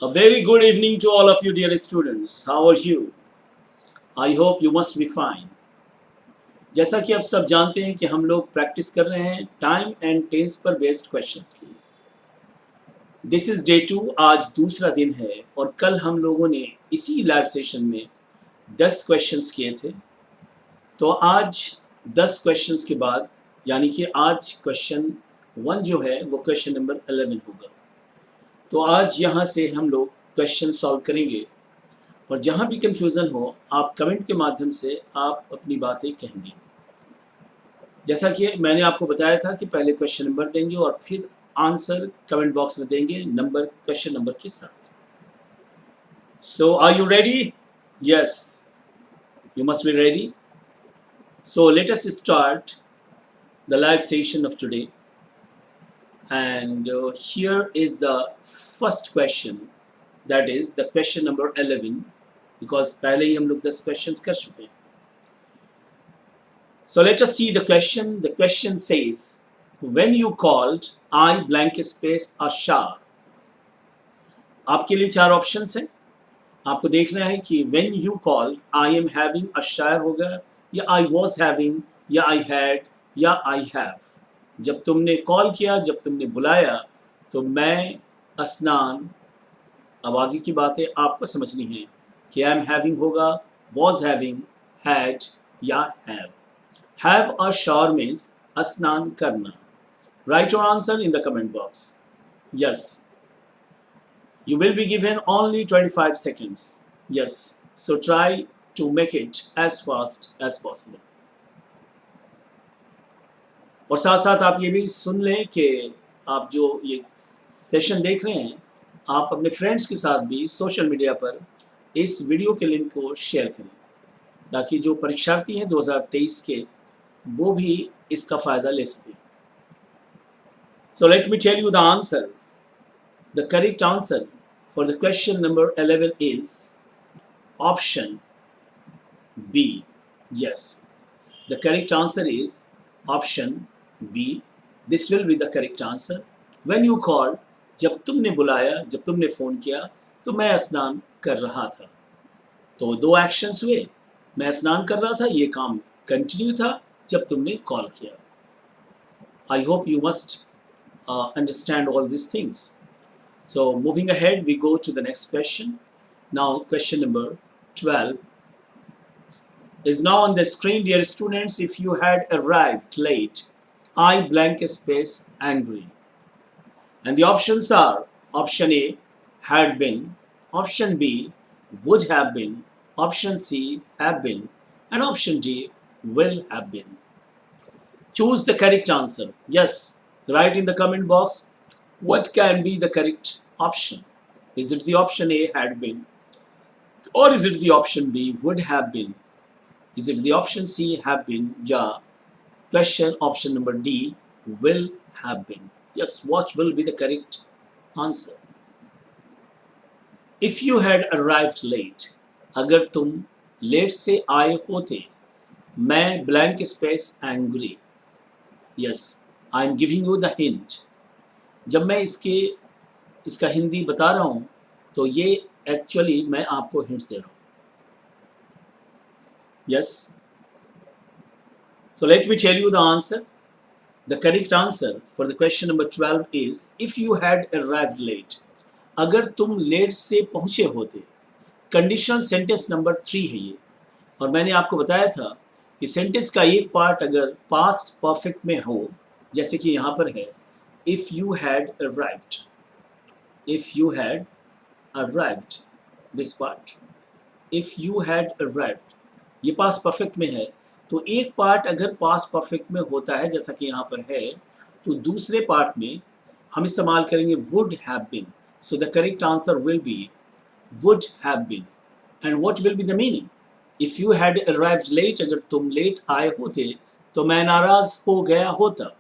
A very good evening to all of you, dear students. How are you? I hope you must be fine. जैसा कि आप सब जानते हैं कि हम लोग प्रैक्टिस कर रहे हैं टाइम एंड टेंस पर बेस्ड क्वेश्चंस की। This is day 2। आज दूसरा दिन है और कल हम लोगों ने इसी लाइव सेशन में 10 क्वेश्चंस किए थे। तो आज 10 क्वेश्चंस के बाद यानी कि आज क्वेश्चन 1 जो है वो क्वेश्चन नंबर 11 होगा। तो आज यहाँ से हम लोग क्वेश्चन सॉल्व करेंगे और जहाँ भी कंफ्यूजन हो आप कमेंट के माध्यम से आप अपनी बातें कहेंगे। जैसा कि मैंने आपको बताया था कि पहले क्वेश्चन नंबर देंगे और फिर आंसर कमेंट बॉक्स में देंगे नंबर क्वेश्चन नंबर के साथ। So are you ready? Yes, you must be ready. So let us start the live session of today and here is the first question, that is the question number 11, because पहले ही हम लोग 10 questions कर चुके हैं। So let us see the question. The question says, when you called I blank space Ashar। आपके लिए 4 options हैं। आपको देखना है कि when you called I am having Ashar होगा या I was having या I had या I have। जब तुमने कॉल किया, जब तुमने बुलाया तो मैं स्नान, अब आगे की बातें आपको समझनी है कि आई एम हैविंग होगा, वॉज हैविंग, हैड या have. Have a shower means स्नान करना। Right your answer in the comment box. Yes, you will be given only 25 seconds. Yes, so try to make it as fast as possible. और साथ साथ आप ये भी सुन लें कि आप जो ये सेशन देख रहे हैं आप अपने फ्रेंड्स के साथ भी सोशल मीडिया पर इस वीडियो के लिंक को शेयर करें ताकि जो परीक्षार्थी हैं 2023 के वो भी इसका फ़ायदा ले सकें। So let me tell you the answer. The correct answer for the question number 11 is option B. Yes, the correct answer is option B. This will be the correct answer. When you called, जब तुमने बुलाया, जब तुमने phone किया तो मैं स्नान कर रहा था। तो 2 एक्शंस हुए। मैं स्नान कर रहा था, ये काम कंटिन्यू था जब तुमने कॉल किया। I hope you must understand all these things. So moving ahead, we go to the next question. Now question number 12 is now on the screen. Dear students, if you had arrived late, I blank space angry, and the options are option A had been, option B would have been, option C have been, and option D will have been. Choose the correct answer. Yes, write in the comment box what can be the correct option. Is it the option A had been, or is it the option B would have been, is it the option C have been, या question option number D will have been? Yes, what will be the correct answer? If you had arrived late, अगर तुम late से आए होते, मैं blank space angry. Yes, I am giving you the hint. जब मैं इसका हिंदी बता रहा हूँ तो ये एक्चुअली मैं आपको हिंट्स दे रहा हूँ। Yes. So let me tell you the answer. The correct answer for the question number 12 is if you had arrived late. अगर तुम लेट से पहुंचे होते। कंडीशनल सेंटेंस नंबर 3 है ये, और मैंने आपको बताया था कि सेंटेंस का एक पार्ट अगर पास्ट परफेक्ट में हो, जैसे कि यहाँ पर है if you had arrived, if you had arrived, this part, if you had arrived, ये पास्ट परफेक्ट में है। तो एक पार्ट अगर पास्ट परफेक्ट में होता है जैसा कि यहाँ पर है, तो दूसरे पार्ट में हम इस्तेमाल करेंगे would have been. So the correct answer will be would have been. And what will be the meaning? If you had arrived late, अगर तुम लेट आए होते तो मैं नाराज हो गया होता।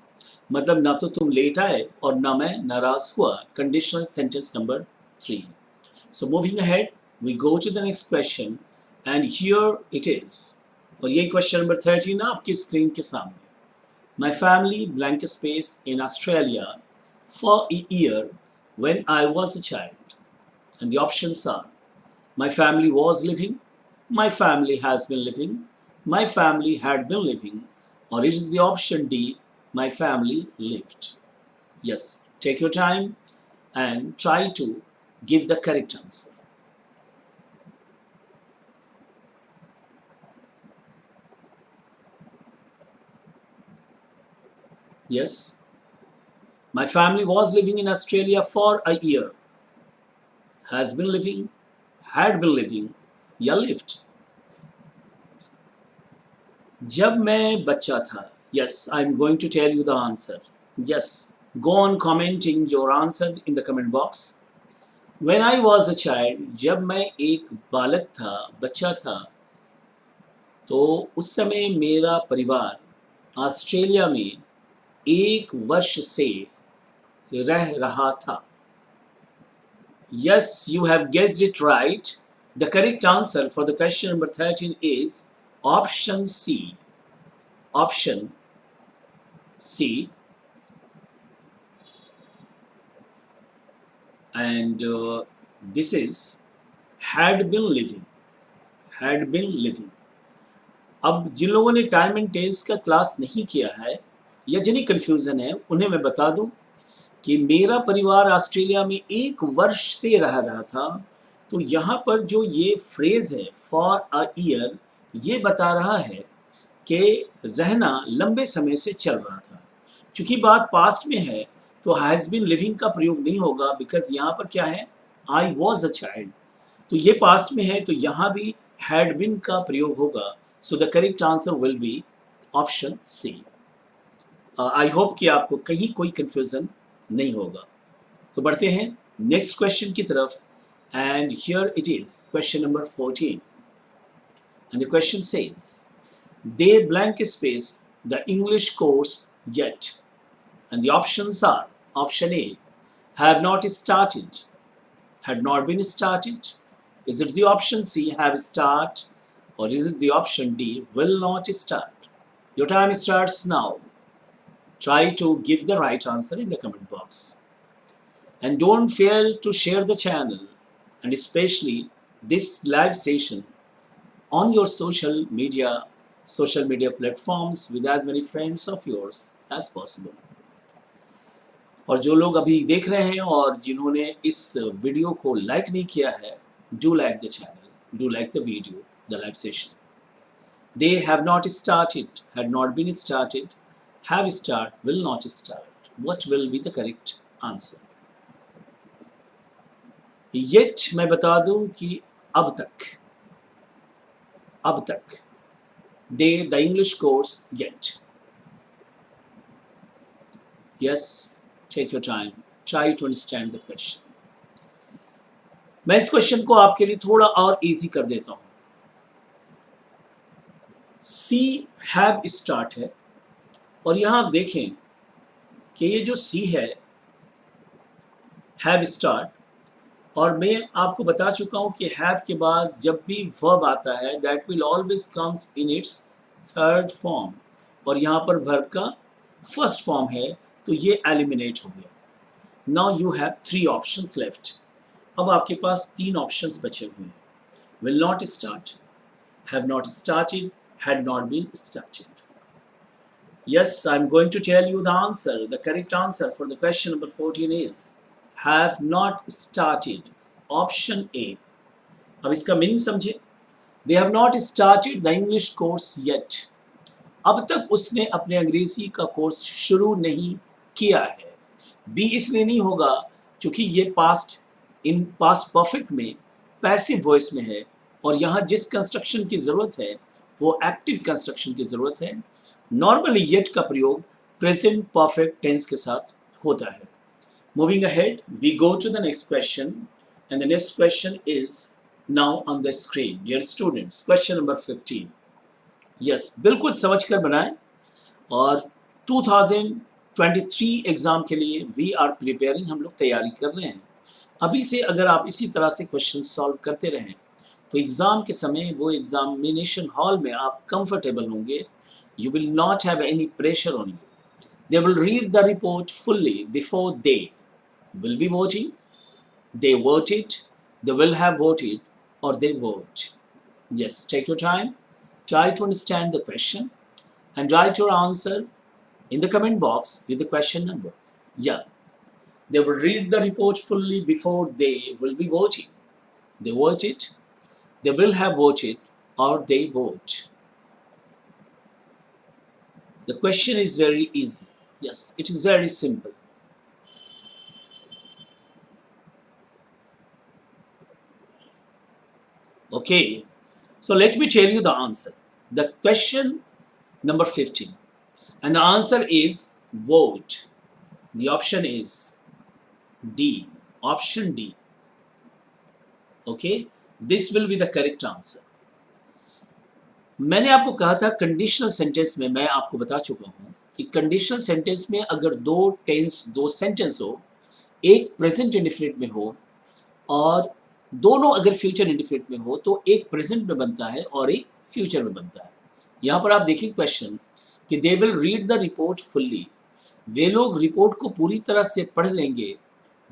मतलब ना तो तुम लेट आए और ना मैं नाराज हुआ। Conditional sentence number 3. So moving ahead, we go to the next question, and here it is. और ये क्वेश्चन नंबर 13 आपकी स्क्रीन के सामने। My family blank space in Australia for a year when I was a child. And the options are: my family was living, my family has been living, my family had been living, or it is the option D, my family lived. Yes, take your time and try to give the correct answer. Yes, my family was living in Australia for a year, has been living, had been living, या lived. जब मैं बच्चा था, yes, I'm going to tell you the answer. Yes, go on commenting your answer in the comment box. When I was a child, जब मैं एक बालक था, बच्चा था, तो उस समय मेरा परिवार ऑस्ट्रेलिया में 1 वर्ष से रह रहा था. Yes, you have guessed it right. The correct answer for the question number 13 is option C. Option C. And this is had been living. Had been living. अब जिन लोगों ने टाइम एंड टेंस का क्लास नहीं किया है या जिन्हें confusion है, उन्हें मैं बता दूं कि मेरा परिवार ऑस्ट्रेलिया में 1 वर्ष से रह रहा था. तो यहाँ पर जो ये फ्रेज़ है फॉर अ ईयर, ये बता रहा है कि रहना लंबे समय से चल रहा था. चूँकि बात पास्ट में है तो हैज़ बीन लिविंग का प्रयोग नहीं होगा, बिकॉज यहाँ पर क्या है, आई वॉज अ चाइल्ड. तो ये पास्ट में है, तो यहाँ भी हैड बीन का प्रयोग होगा. So the correct answer will be option C. I hope कि आपको कहीं कोई कन्फ्यूज़न नहीं होगा. तो बढ़ते हैं नेक्स्ट क्वेश्चन की तरफ. And here it is question number 14. And the question says they blank space the English course yet. And the options are: option A, have not started, had not been started. Is it the option C, have start, or is it the option D, will not start? Your time starts now. Try to give the right answer in the comment box. And don't fail to share the channel and especially this live session on your social media platforms with as many friends of yours as possible. और जो लोग अभी देख रहे हैं और जिन्होंने इस वीडियो को लाइक नहीं किया है, do like the channel, do like the video, the live session. They have not started, had not been started, have start, will not start. What will be the correct answer? Yet मैं बता दूं कि अब तक the English course yet. Yes, take your time. Try to understand the question. मैं इस question को आपके लिए थोड़ा और इजी कर देता हूं. C have start है और यहां आप देखें कि ये जो C है have start, और मैं आपको बता चुका हूँ कि हैव के बाद जब भी वर्ब आता है that will always comes in its third form, और यहाँ पर वर्ब का फर्स्ट फॉर्म है, तो ये एलिमिनेट हो गया. Now you have 3 options left. अब आपके पास 3 ऑप्शंस बचे हुए हैं. Will not start, have not started, had not been started. Yes, I am going to tell you the answer. The correct answer for the question number 14 is have not started. Option A. अब इसका meaning समझे. They have not started the English course yet. अब तक उसने अपने अंग्रेजी का course शुरू नहीं किया है. B इसलिए नहीं होगा क्योंकि ये पास्ट परफेक्ट में पैसिव वॉइस में है, और यहाँ जिस कंस्ट्रक्शन की ज़रूरत है वो एक्टिव कंस्ट्रक्शन की ज़रूरत है. नॉर्मली येट का प्रयोग प्रेजेंट परफेक्ट टेंस के साथ होता है. Moving ahead, we go to the next question, and the next question is now on the screen. Dear students, question number 15. Yes, बिल्कुल समझ कर बनाएं, और 2023 एग्ज़ाम के लिए we are preparing, हम लोग तैयारी कर रहे हैं. अभी से अगर आप इसी तरह से क्वेश्चन सॉल्व करते रहें तो एग्ज़ाम के समय वो एग्जामिनेशन हॉल में आप कंफर्टेबल होंगे. You will not have any pressure on you. They will read the report fully before they will be voting. They vote it, they will have voted, or they vote. Yes, take your time, try to understand the question, and write your answer in the comment box with the question number. Yeah, they will read the report fully before they will be voting. They vote it, they will have voted, or they vote. The question is very easy. Yes, it is very simple. Okay, so let me tell you the answer. The question number 15, and the answer is vote. The option is D. Option D. Okay, this will be the correct answer. मैंने आपको कहा था conditional sentence में, मैं आपको बता चुका हूं कि कंडीशनल सेंटेंस में अगर दो सेंटेंस हो, एक प्रेजेंट इंडेफिनिट में हो और दोनों अगर फ्यूचर इंडेफिनिट में हो, तो एक प्रेजेंट में बनता है और एक फ्यूचर में बनता है। यहाँ पर आप देखिए क्वेश्चन कि they will read the report fully, वे लोग रिपोर्ट को पूरी तरह से पढ़ लेंगे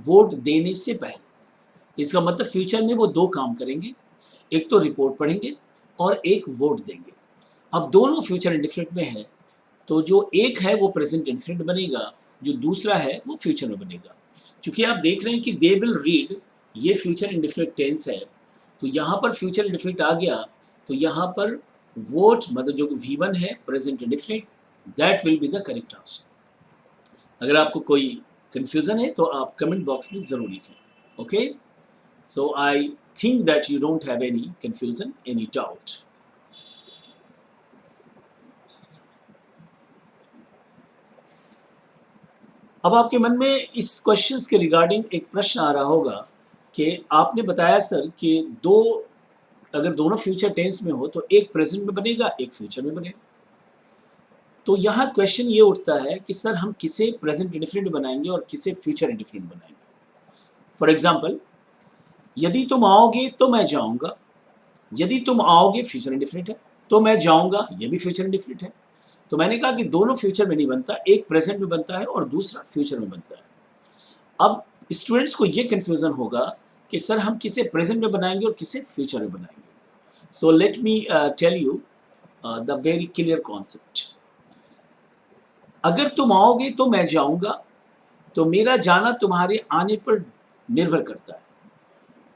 वोट देने से पहले। इसका मतलब फ्यूचर में वो दो काम करेंगे, एक तो रिपोर्ट पढ़ेंगे और एक वोट देंगे। अब दोनों फ्यूचर इंडेफिनिट में है, तो जो एक है वो प्रेजेंट इंडेफिनिट बनेगा, जो दूसरा है वो फ्यूचर में बनेगा। क्योंकि आप देख रहे हैं कि दे विल रीड, ये फ्यूचर इंडेफिनिट टेंस है, तो यहाँ पर फ्यूचर इंडेफिनिट आ गया, तो यहाँ पर वोट मतलब जो V1 है present indefinite, that will be the correct answer. अगर आपको कोई कंफ्यूजन है तो आप कमेंट बॉक्स में जरूर लिखें। Okay, so I think that you don't have any confusion, any doubt. अब आपके मन में इस क्वेश्चंस के रिगार्डिंग एक प्रश्न आ रहा होगा कि आपने बताया सर कि अगर दोनों फ्यूचर टेंस में हो तो एक प्रेजेंट में बनेगा, एक फ्यूचर में बनेगा। तो यहाँ क्वेश्चन ये उठता है कि सर हम किसे प्रेजेंट इंडेफिनिट बनाएंगे और किसे फ्यूचर इंडेफिनिट बनाएंगे। फॉर एग्जाम्पल, यदि तुम आओगे तो मैं जाऊंगा, यदि तुम आओगे फ्यूचर इंडेफिनिट है, तो मैं जाऊंगा ये भी फ्यूचर इंडेफिनिट है। तो मैंने कहा कि दोनों फ्यूचर में नहीं बनता, एक प्रेजेंट में बनता है और दूसरा फ्यूचर में बनता है। अब स्टूडेंट्स को ये कंफ्यूजन होगा कि सर हम किसे प्रेजेंट में बनाएंगे और किसे फ्यूचर में बनाएंगे। So let me tell you the very clear concept. अगर तुम आओगे तो मैं जाऊंगा, तो मेरा जाना तुम्हारे आने पर निर्भर करता है।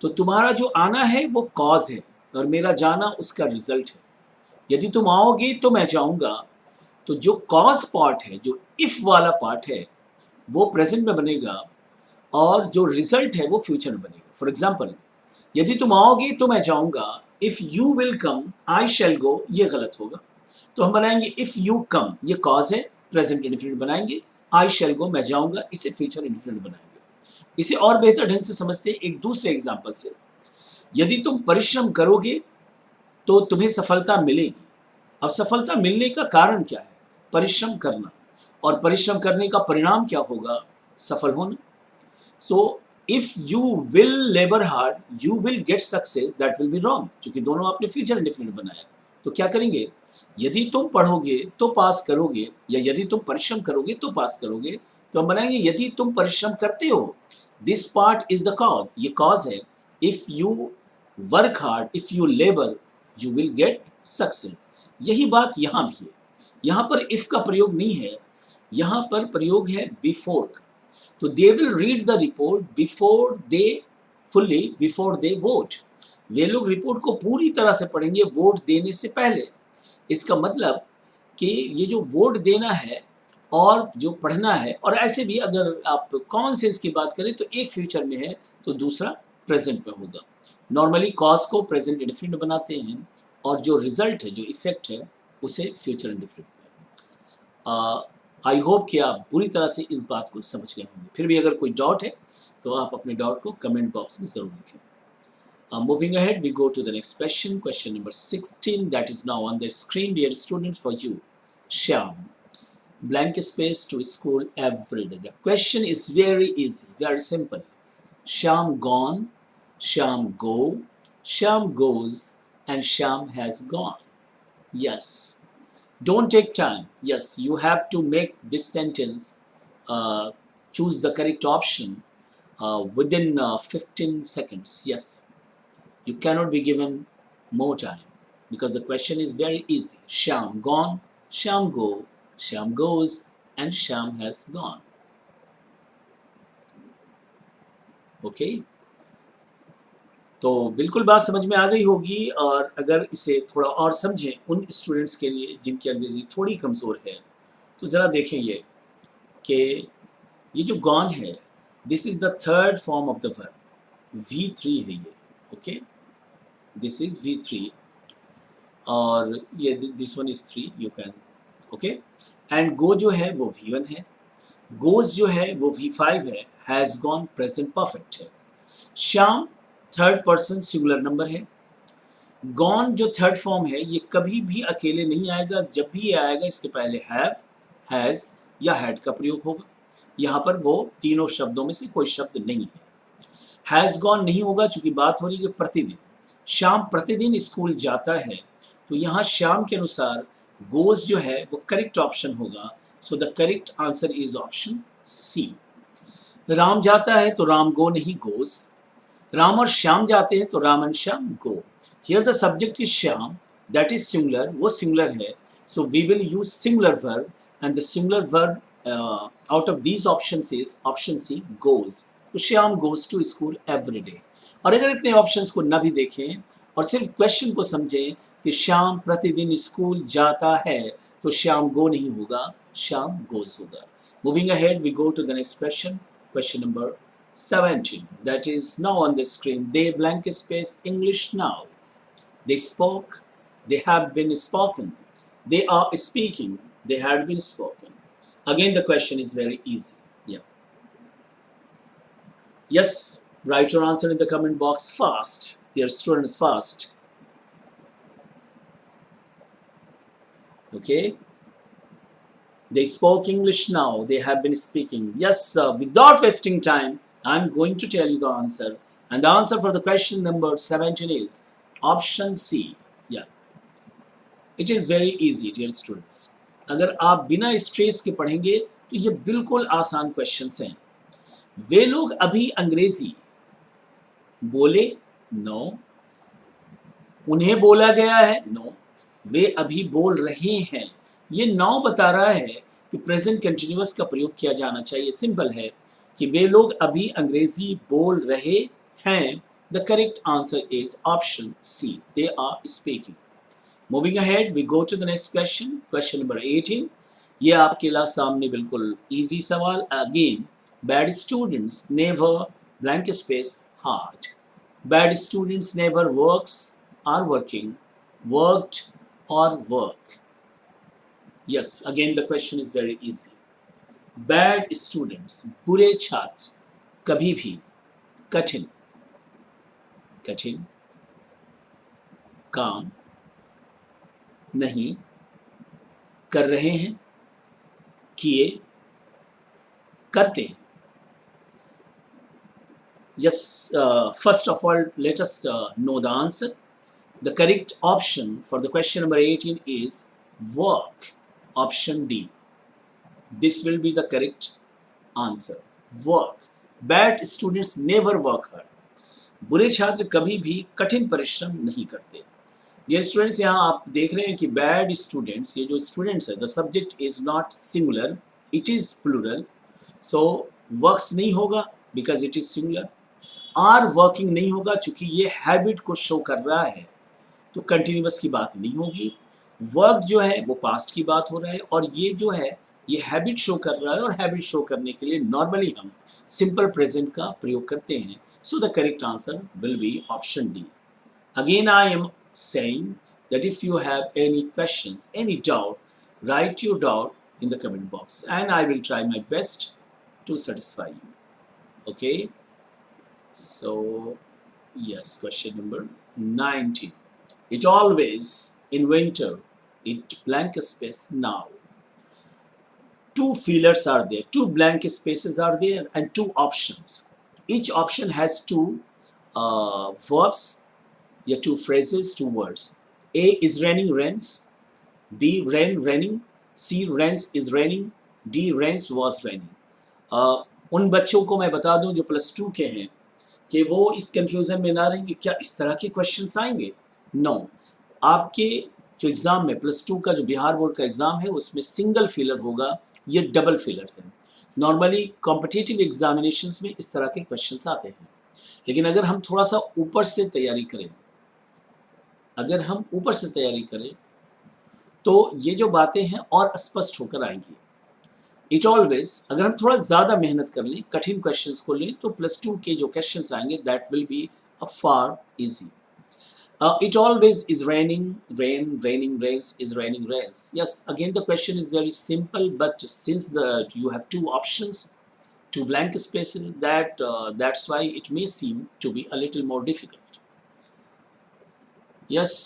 तो तुम्हारा जो आना है वो कॉज है और मेरा जाना उसका रिजल्ट है। यदि तुम आओगे तो मैं जाऊंगा, तो जो कॉज पार्ट है, जो इफ वाला पार्ट है, वो प्रेजेंट में बनेगा और जो रिजल्ट है वो फ्यूचर में बनेगा। फॉर एग्जाम्पल, यदि तुम आओगे तो मैं जाऊंगा, इफ यू विल कम आई शैल गो, ये गलत होगा। तो हम बनाएंगे इफ यू कम, ये कॉज है, प्रेजेंट इंडेफिनिट बनाएंगे, आई शैल गो मैं जाऊंगा, इसे फ्यूचर इंडेफिनिट बनाएंगे। इसे और बेहतर ढंग से समझते हैं एक दूसरे एग्जाम्पल से। यदि तुम परिश्रम करोगे तो तुम्हें सफलता मिलेगी। अब सफलता मिलने का कारण क्या है? परिश्रम करना, और परिश्रम करने का परिणाम क्या होगा? सफल होना। So if you will labour hard you will get success, that will be wrong, क्योंकि दोनों आपने फ्यूचर इंडेफिनिट बनाया। तो क्या करेंगे? यदि तुम पढ़ोगे तो पास करोगे, या यदि तुम परिश्रम करोगे तो पास करोगे। तो हम बनाएंगे यदि तुम परिश्रम करते हो, this part is the cause, ये कॉज है। If you work hard, if you labour, you will get success. यही बात यहाँ भी है। यहाँ पर इफ का प्रयोग नहीं है, यहाँ पर प्रयोग है बिफोर का। तो they will read the report before they fully before they vote, वे लोग रिपोर्ट को पूरी तरह से पढ़ेंगे वोट देने से पहले। इसका मतलब कि ये जो वोट देना है और जो पढ़ना है, और ऐसे भी अगर आप कॉमन सेंस की बात करें तो एक फ्यूचर में है तो दूसरा प्रेजेंट में होगा। नॉर्मली कॉज को प्रेजेंट इंडेफिनिट बनाते हैं और जो रिजल्ट है, जो इफेक्ट है, उसे फ्यूचर इंडेफिनिट में। आई होप कि आप पूरी तरह से इस बात को समझ गए होंगे। फिर भी अगर कोई डाउट है तो आप अपने डाउट को कमेंट बॉक्स में ज़रूर लिखें। Moving ahead, we go to the next question, question number 16, that is now on the screen, dear students, for you. Shyam, blank space to school every day. The question is very easy, very simple. Shyam gone, Shyam go, Shyam goes, and Shyam has gone. Yes. Don't take time. Yes, you have to make this sentence, choose the correct option, within 15 seconds. Yes, you cannot be given more time because the question is very easy. Shyam gone, Shyam go, Shyam goes, and Shyam has gone. Okay. तो बिल्कुल बात समझ में आ गई होगी, और अगर इसे थोड़ा और समझें उन स्टूडेंट्स के लिए जिनकी अंग्रेजी थोड़ी कमज़ोर है, तो ज़रा देखें ये कि ये जो गॉन है, this is the third form of the verb, V3 है ये. ओके, दिस इज़ V3 और ये this one is 3, you can. Okay, and go जो है वो V1 है, गोज जो है वो V5 है, हैज़ गॉन प्रेजेंट परफेक्ट है. Shyam third person singular number है. गॉन जो थर्ड फॉर्म है ये कभी भी अकेले नहीं आएगा, जब भी ये आएगा इसके पहले हैव, हैज़ या हैड का प्रयोग होगा. यहाँ पर वो तीनों शब्दों में से कोई शब्द नहीं है. हैज़ गॉन नहीं होगा चूंकि बात हो रही है प्रतिदिन. शाम प्रतिदिन स्कूल जाता है, तो यहाँ शाम के अनुसार गोज जो है वो करेक्ट ऑप्शन होगा. So the correct answer is option C. Ram जाता है तो राम गो नहीं गोज. राम और श्याम जाते हैं तो Ram and Shyam go. Here the subject is Shyam, that is singular, वो सिंगुलर है. So we will use singular verb and the singular verb out of these options is option C goes. तो Shyam goes to school every day. और अगर इतने options को न भी देखें और सिर्फ क्वेश्चन को समझें कि श्याम प्रतिदिन स्कूल जाता है, तो श्याम गो नहीं होगा, श्याम गोज होगा. Moving ahead, we go to the next question. Question number 17. That is now on the screen. They blank space English now. They spoke. They have been spoken. They are speaking. They had been spoken. Again, the question is very easy. Yeah. Yes. Write your answer in the comment box fast. Dear students, fast. Okay. They spoke English now. They have been speaking. Yes, without wasting time, I'm going to tell you the answer. And the answer for the question number 17 is option C. Yeah. It is very easy, dear students. अगर आप बिना stress के पढ़ेंगे तो ये बिल्कुल आसान questions हैं. वे लोग अभी अंग्रेजी बोले? नो. उन्हें बोला गया है? नो. वे अभी बोल रहे हैं. ये नाउ बता रहा है कि प्रेजेंट कंटिन्यूअस का प्रयोग किया जाना चाहिए. सिंपल है कि वे लोग अभी अंग्रेजी बोल रहे हैं. The correct answer is option C. They are speaking. Moving ahead, we go to the next question. Question number 18. ये आपके सामने बिल्कुल इजी सवाल. Again, bad students never blank space hard. Bad students never works are working, worked और work. Yes, again the question is very easy. Bad students, बुरे छात्र, कभी भी, कठिन, कठिन, काम नहीं, कर रहे हैं, किए, करते हैं. Yes, first of all, let us know the answer. The correct option for the question number 18 is work. Option D. This will be the correct answer. Work. Bad students never work hard. बुरे छात्र कभी भी कठिन परिश्रम नहीं करते. Dear students, यहाँ आप देख रहे हैं कि bad students, ये जो students है, the subject is not singular, it is plural. So works नहीं होगा because it is singular. Are working नहीं होगा चूंकि ये habit को show कर रहा है, तो continuous की बात नहीं होगी. वर्क जो है वो पास्ट की बात हो रहा है, और ये जो है ये हैबिट शो कर रहा है, और हैबिट शो करने के लिए नॉर्मली हम सिंपल प्रेजेंट का प्रयोग करते हैं. So the correct answer will be option D. Again I am saying that if you have any questions, any doubt, write your doubt in the comment box and I will try my best to satisfy you. Okay, so yes, question number 19. It always in winter, it blank space now. Two feelers are there, two blank spaces are there, and two options. Each option has two verbs, yeah, two phrases, two words. A is raining, rains. B rain, raining. C rains, is raining. D rains, was raining. उन बच्चों को मैं बता दूं जो +2 के हैं कि वो इस कंफ्यूजन में ना रहें कि क्या इस तरह के क्वेश्चंस आएंगे। नो, आपके जो एग्ज़ाम में +2 का जो बिहार बोर्ड का एग्ज़ाम है उसमें सिंगल फिलर होगा, ये डबल फिलर है। नॉर्मली कॉम्पिटिटिव एग्जामिनेशंस में इस तरह के क्वेश्चंस आते हैं, लेकिन अगर हम थोड़ा सा ऊपर से तैयारी करें, अगर हम ऊपर से तैयारी करें तो ये जो बातें हैं और स्पष्ट होकर आएंगी। इट ऑलवेज, अगर हम थोड़ा ज़्यादा मेहनत कर लें, कठिन क्वेश्चंस को लें, तो +2 के जो क्वेश्चंस आएंगे that will be a far easy. It always is raining, rains, is raining, rains. Yes, again the question is very simple, but since you have two options, two blank spaces, that's why it may seem to be a little more difficult. Yes,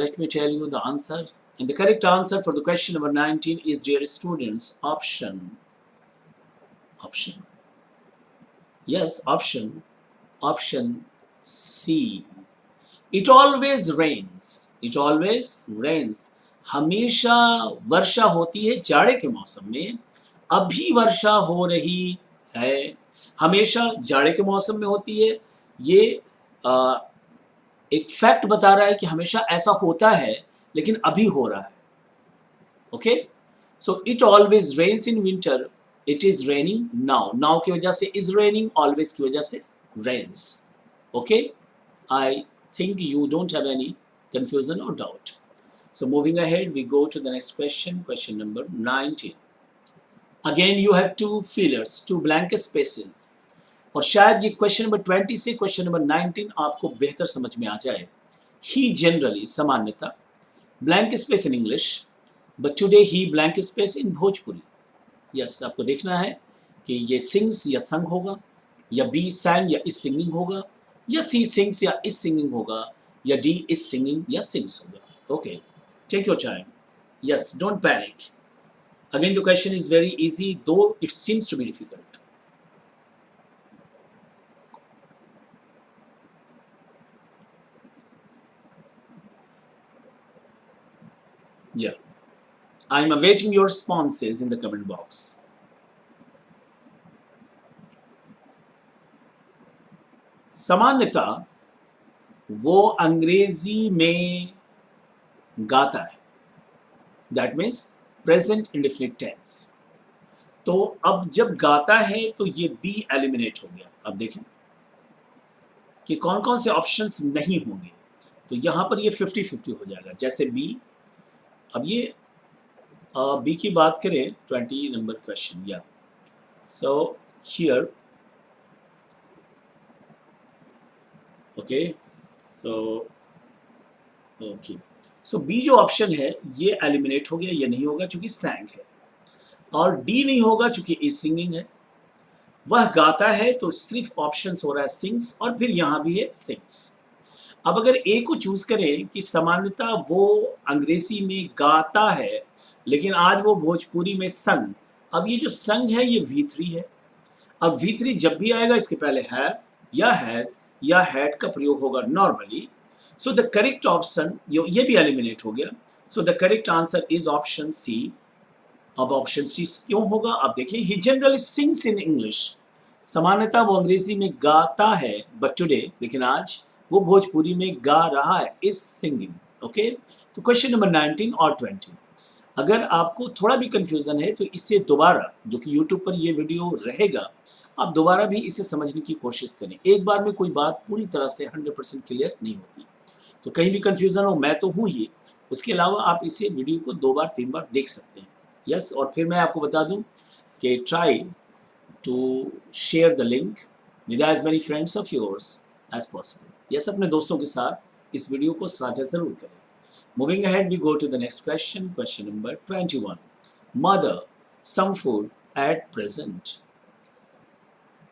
let me tell you the answer. And the correct answer for the question number 19 is, dear students, option. Yes, option C. It always rains. It always rains. हमेशा वर्षा होती है जाड़े के मौसम में, अभी वर्षा हो रही है। हमेशा जाड़े के मौसम में होती है। ये आ, एक फैक्ट बता रहा है कि हमेशा ऐसा होता है, लेकिन अभी हो रहा है। Okay, so it always rains in winter, it is raining now, now की वजह से इज रेनिंग, ऑलवेज की वजह से rains. Okay, I think you don't have any confusion or doubt. So moving ahead, we go to the next question, question number 19. Again, you have two fillers, two blank spaces. और शायद ये question number 20 से question number 19 आपको बेहतर समझ में आ जाए। ही generally, सामान्यता, blank space in English, but today he blank space in Bhojpuri. Yes, आपको देखना है कि ये सिंग्स या संग होगा, या बी सैंग या इस सिंगिंग होगा, या सी सिंग्स या इस सिंगिंग होगा, या डी इस सिंगिंग या सिंग्स होगा। Okay, take your time. Yes, don't panic. Again the question is very easy, though it seems to be difficult. Yeah, I'm awaiting your responses in the comment box. सामान्यता वो अंग्रेजी में गाता है, that means present indefinite tense. तो अब जब गाता है तो ये बी एलिमिनेट हो गया. अब देखें कि कौन कौन से ऑप्शंस नहीं होंगे, तो यहाँ पर ये 50-50 हो जाएगा. जैसे बी, अब ये बी की बात करें, 20 नंबर क्वेश्चन. या so here, okay, so okay, so B जो ऑप्शन है ये एलिमिनेट हो गया, ये नहीं होगा चूंकि सैंग है. और डी नहीं होगा चूंकि ई सिंगिंग है. वह गाता है तो सिर्फ ऑप्शन हो रहा है सिंग्स, और फिर यहाँ भी है सिंग्स. अब अगर ए को चूज करें कि सामान्यता वो अंग्रेजी में गाता है, लेकिन आज वो भोजपुरी में संग. अब ये जो संग है ये V3 है. अब V3 जब भी आएगा इसके पहले हैव या हैज या हैड का प्रयोग होगा normally. So the correct option, ये भी एलिमिनेट हो गया. So the correct answer is option C. अब ऑप्शन सी क्यों होगा, आप देखिए, he generally sings in English. सामान्यतः वो अंग्रेजी में गाता है, बट टुडे, लेकिन आज वो भोजपुरी में गा रहा है, इज सिंगिंग. ओके, तो क्वेश्चन नंबर 19 और 20. अगर आपको थोड़ा भी कंफ्यूजन है तो इसे दोबारा, जो कि यूट्यूब पर ये वीडियो रहेगा, आप दोबारा भी इसे समझने की कोशिश करें. एक बार में कोई बात पूरी तरह से 100% क्लियर नहीं होती, तो कहीं भी कंफ्यूजन हो, मैं तो हूँ ही, उसके अलावा आप इसे वीडियो को 2 बार 3 बार देख सकते हैं. यस, और फिर मैं आपको बता दूं कि try to share the link with as many friends of yours as possible. Yes, अपने दोस्तों के साथ इस वीडियो को साझा जरूर करें. Moving ahead, we go to the next question, question number 21. Mother, some food at present.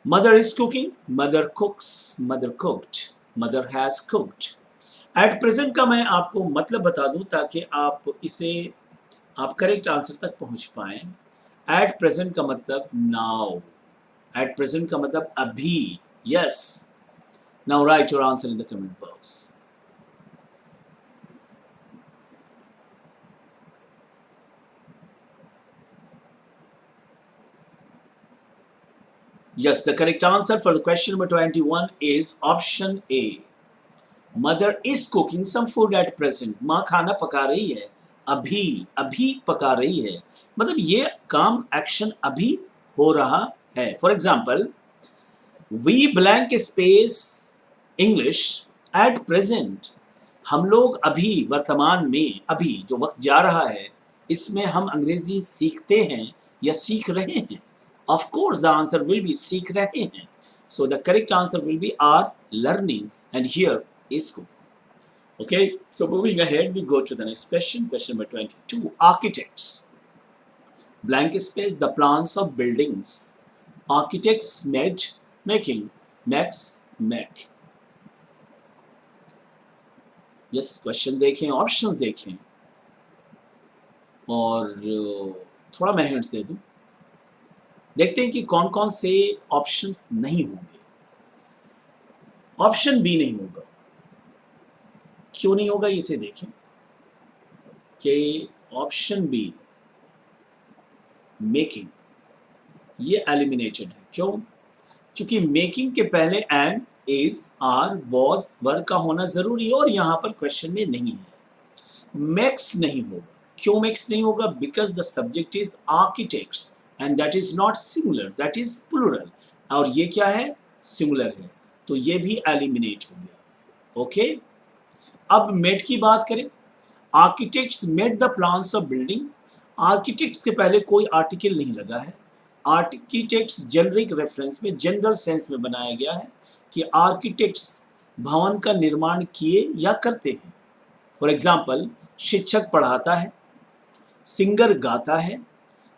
Mother is cooking, mother cooks, mother cooked, mother has cooked. At present का मैं आपको मतलब बता दूं ताकि आप इसे, आप करेक्ट आंसर तक पहुंच पाएं. एट प्रेजेंट का मतलब नाउ. एट प्रेजेंट का मतलब अभी. Yes, now right your answer in the comment box. Yes, the correct answer for the question number 21 is option A. Mother is cooking some food at present. माँ खाना पका रही है, अभी अभी पका रही है, मतलब ये काम एक्शन अभी हो रहा है. For example, we blank space English at present. हम लोग अभी वर्तमान में, अभी जो वक्त जा रहा है, इसमें हम अंग्रेजी सीखते हैं या सीख रहे हैं. Of course the answer will be सीख रहे हैं. So the correct answer will be are learning and here is cooking. Okay, so moving ahead, we go to the next question. Question number 22. Architects. Blank space, the plans of buildings. Architects made, making, makes, make. Yes, question देखें, options देखें, और थोड़ा मैं hints दे दूं. देखते हैं कि कौन कौन से ऑप्शंस नहीं होंगे. ऑप्शन बी नहीं होगा. क्यों नहीं होगा, इसे देखें कि ऑप्शन बी मेकिंग, ये एलिमिनेटेड है. क्यों? क्योंकि मेकिंग के पहले एंड, इज, आर, वॉज, वर का होना जरूरी है और यहां पर क्वेश्चन में नहीं है. मेक्स नहीं होगा. क्यों मेक्स नहीं होगा? Because the subject is architects and that is not singular, that is plural, और ये क्या है? सिंगुलर है, तो ये भी एलिमिनेट हो गया. ओके, अब मेड की बात करें. Architects made the plans of building. Architects के पहले कोई आर्टिकल नहीं लगा है. आर्किटेक्ट्स जेनरिक रेफरेंस में, जनरल सेंस में बनाया गया है कि आर्किटेक्ट्स भवन का निर्माण किए या करते हैं. फॉर एग्जाम्पल, शिक्षक पढ़ाता है, सिंगर गाता है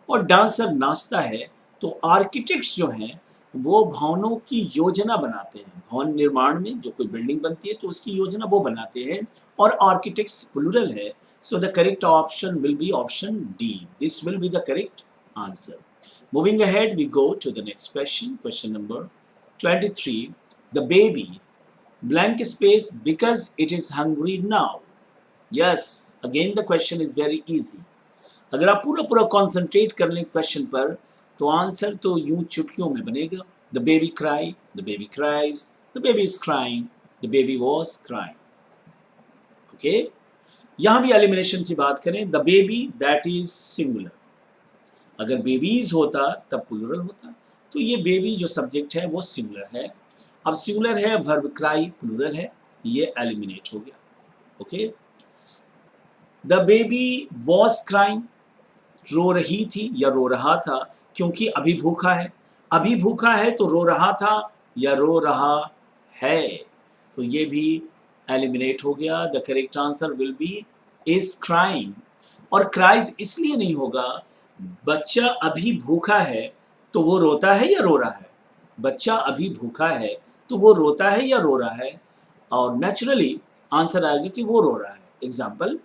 और डांसर नाचता है. तो आर्किटेक्ट्स जो हैं वो भवनों की योजना बनाते हैं. भवन निर्माण में जो कोई बिल्डिंग बनती है तो उसकी योजना वो बनाते हैं, और आर्किटेक्ट्स प्लूरल है. सो the correct option will be option D. This will be the correct answer. Moving ahead, we go to the next question. Question number 23. The baby, blank space, because it is hungry now. Yes, again the question is very easy. अगर आप पूरा पूरा concentrate कर लें question पर तो answer तो यूं चुटकियों में बनेगा. The baby cry, the baby cries, the baby is crying, the baby was crying. Okay, यहां भी एलिमिनेशन की बात करें. The baby, that is singular. अगर बेबीज होता तब प्लूरल होता. तो ये बेबी जो सब्जेक्ट है वो सिंगुलर है. अब सिंगुलर है, वर्ब क्राई प्लूरल है, ये एलिमिनेट हो गया. Okay, the baby was crying, रो रही थी या रो रहा था, क्योंकि अभी भूखा है. अभी भूखा है तो रो रहा था या रो रहा है, तो ये भी एलिमिनेट हो गया. The correct answer will B is crying. और क्राइज इसलिए नहीं होगा, बच्चा अभी भूखा है तो वो रोता है या रो रहा है. बच्चा अभी भूखा है तो वो रोता है या रो रहा है, और नेचुरली आंसर आएगा कि वो रो रहा है. एग्जाम्पल,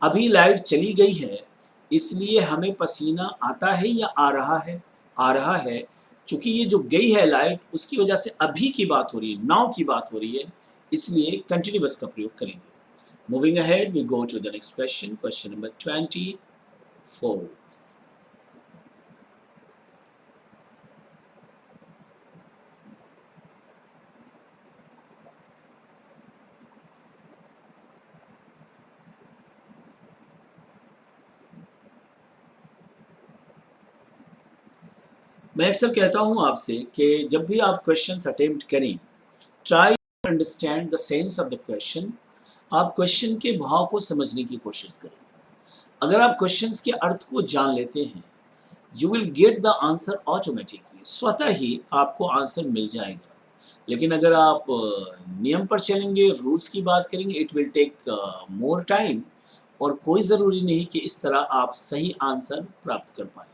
अभी लाइट चली गई है इसलिए हमें पसीना आता है या आ रहा है. आ रहा है, क्योंकि ये जो गई है लाइट उसकी वजह से अभी की बात हो रही है, नाउ की बात हो रही है, इसलिए कंटिन्यूअस का प्रयोग करेंगे. Moving ahead, we go to the next question. Question number 24. मैं अक्सर कहता हूं आपसे कि जब भी आप क्वेश्चंस अटेम्प्ट करें, try to understand the sense of the question. आप क्वेश्चन के भाव को समझने की कोशिश करें. अगर आप क्वेश्चंस के अर्थ को जान लेते हैं, you will get the answer automatically. स्वतः ही आपको आंसर मिल जाएगा. लेकिन अगर आप नियम पर चलेंगे, रूल्स की बात करेंगे, it will take more time, और कोई ज़रूरी नहीं कि इस तरह आप सही आंसर प्राप्त कर पाएँ.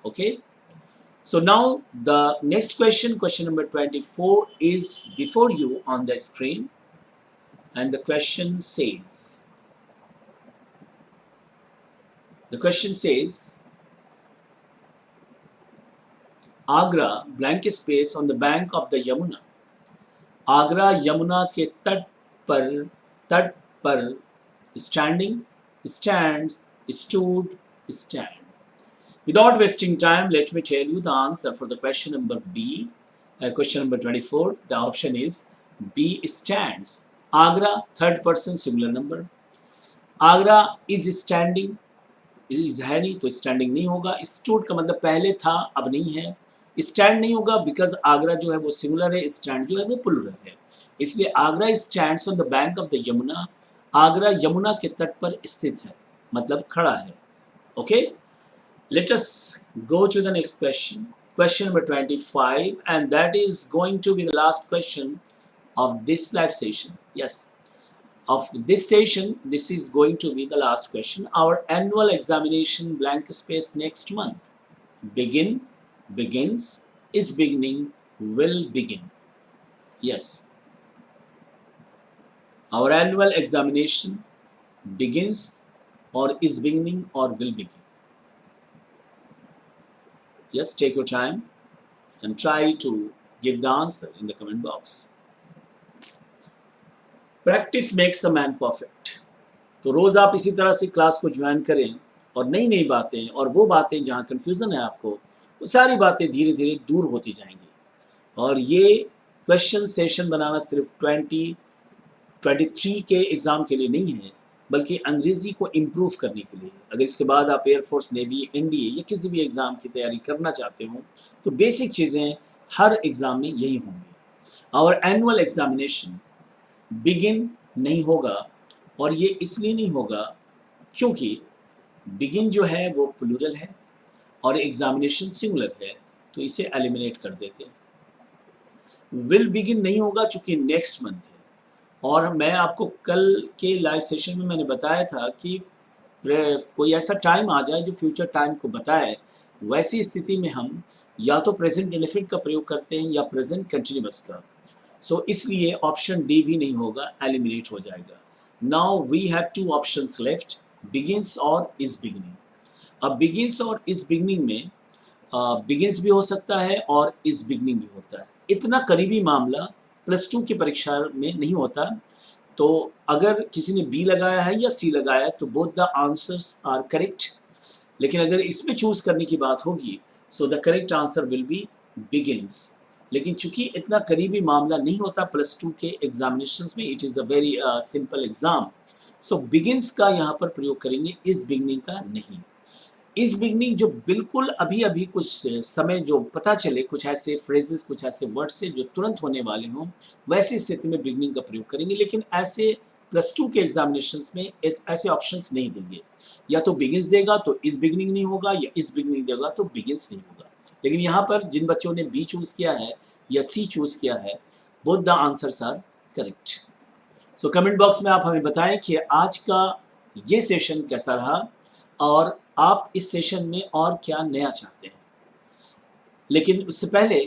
Okay, so now the next question, question number 24, is before you on the screen, and the question says Agra, blank space, on the bank of the Yamuna. Agra Yamuna के तट पर standing, stands, stood, stand. Without wasting time, let me tell you the answer for the question number B. Question number 24. The option is B. Stands. Agra, third person singular number. Agra is standing, is है नहीं तो standing नहीं होगा. Stood का मतलब पहले था अब नहीं है. स्टैंड नहीं होगा बिकॉज आगरा जो है वो सिंगुलर है, स्टैंड जो है वो प्लूरल है. इसलिए Agra stands on the bank of the Yamuna. Agra Yamuna के तट पर स्थित है, मतलब खड़ा है. Okay, let us go to the next question. Question number 25, and that is going to be the last question of this live session. Yes, of this session, this is going to be the last question. Our annual examination blank space next month. Begin, begins, is beginning, will begin. Yes. Our annual examination begins or is beginning or will begin. Yes, take your time and try to give the answer in the comment box. Practice makes a man perfect. तो रोज़ आप इसी तरह से class को join करें और नई नई बातें और वो बातें जहाँ कन्फ्यूज़न है आपको, वो सारी बातें धीरे धीरे दूर होती जाएंगी. और ये क्वेश्चन सेशन बनाना सिर्फ 2023 के एग्ज़ाम के लिए नहीं है, बल्कि अंग्रेज़ी को इम्प्रूव करने के लिए. अगर इसके बाद आप एयरफोर्स, नेवी, एनडीए या किसी भी एग्ज़ाम की तैयारी करना चाहते हो तो बेसिक चीज़ें हर एग्ज़ाम में यही होंगी. आवर एनुअल एग्जामिनेशन बिगिन नहीं होगा, और ये इसलिए नहीं होगा क्योंकि बिगिन जो है वो प्लूरल है और एग्जामिनेशन सिंगुलर है, तो इसे एलिमिनेट कर देते हैं. विल बिगिन नहीं होगा चूँकि नेक्स्ट मंथ है. और मैं आपको कल के लाइव सेशन में मैंने बताया था कि कोई ऐसा टाइम आ जाए जो फ्यूचर टाइम को बताए, वैसी स्थिति में हम या तो प्रेजेंट इंडेफिनिट का प्रयोग करते हैं या प्रेजेंट कंटिन्यूअस का. सो इसलिए ऑप्शन डी भी नहीं होगा, एलिमिनेट हो जाएगा. Now we have two options left, begins और इज बिगिनिंग. अब बिगिंस और इज बिगिनिंग में बिगिंस भी हो सकता है और इज बिगिनिंग भी होता है. इतना करीबी मामला +2 की परीक्षा में नहीं होता. तो अगर किसी ने बी लगाया है या सी लगाया तो both the answers are correct. लेकिन अगर इसमें चूज करने की बात होगी so the correct answer will be begins. लेकिन चूंकि इतना करीबी मामला नहीं होता +2 के एग्जामिनेशंस में, it is a very simple exam, so begins का यहाँ पर प्रयोग करेंगे, इस बिगनिंग का नहीं. इस बिगनिंग जो बिल्कुल अभी अभी कुछ समय जो पता चले, कुछ ऐसे फ्रेजेस, कुछ ऐसे वर्ड्स से जो तुरंत होने वाले हों, वैसी स्थिति में बिगनिंग का प्रयोग करेंगे. लेकिन ऐसे +2 के एग्जामिनेशंस में ऐसे ऑप्शंस नहीं देंगे. या तो बिगिंस देगा तो इस बिगनिंग नहीं होगा, या इस बिगनिंग देगा तो बिगिंस नहीं होगा. लेकिन यहाँ पर जिन बच्चों ने बी चूज किया है या सी चूज किया है, both the answers are correct. So comment box में आप हमें बताएं कि आज का ये सेशन कैसा रहा और आप इस सेशन में और क्या नया चाहते हैं. लेकिन उससे पहले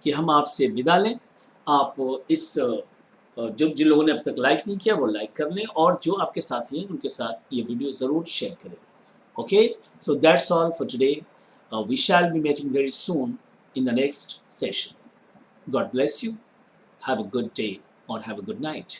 कि हम आपसे विदा लें, आप इस जो जिन लोगों ने अब तक लाइक नहीं किया वो लाइक कर लें, और जो आपके साथी हैं उनके साथ ये वीडियो ज़रूर शेयर करें. Okay, so that's all for today. We shall be meeting very soon in the next session. God bless you. Have a good day or have a good night.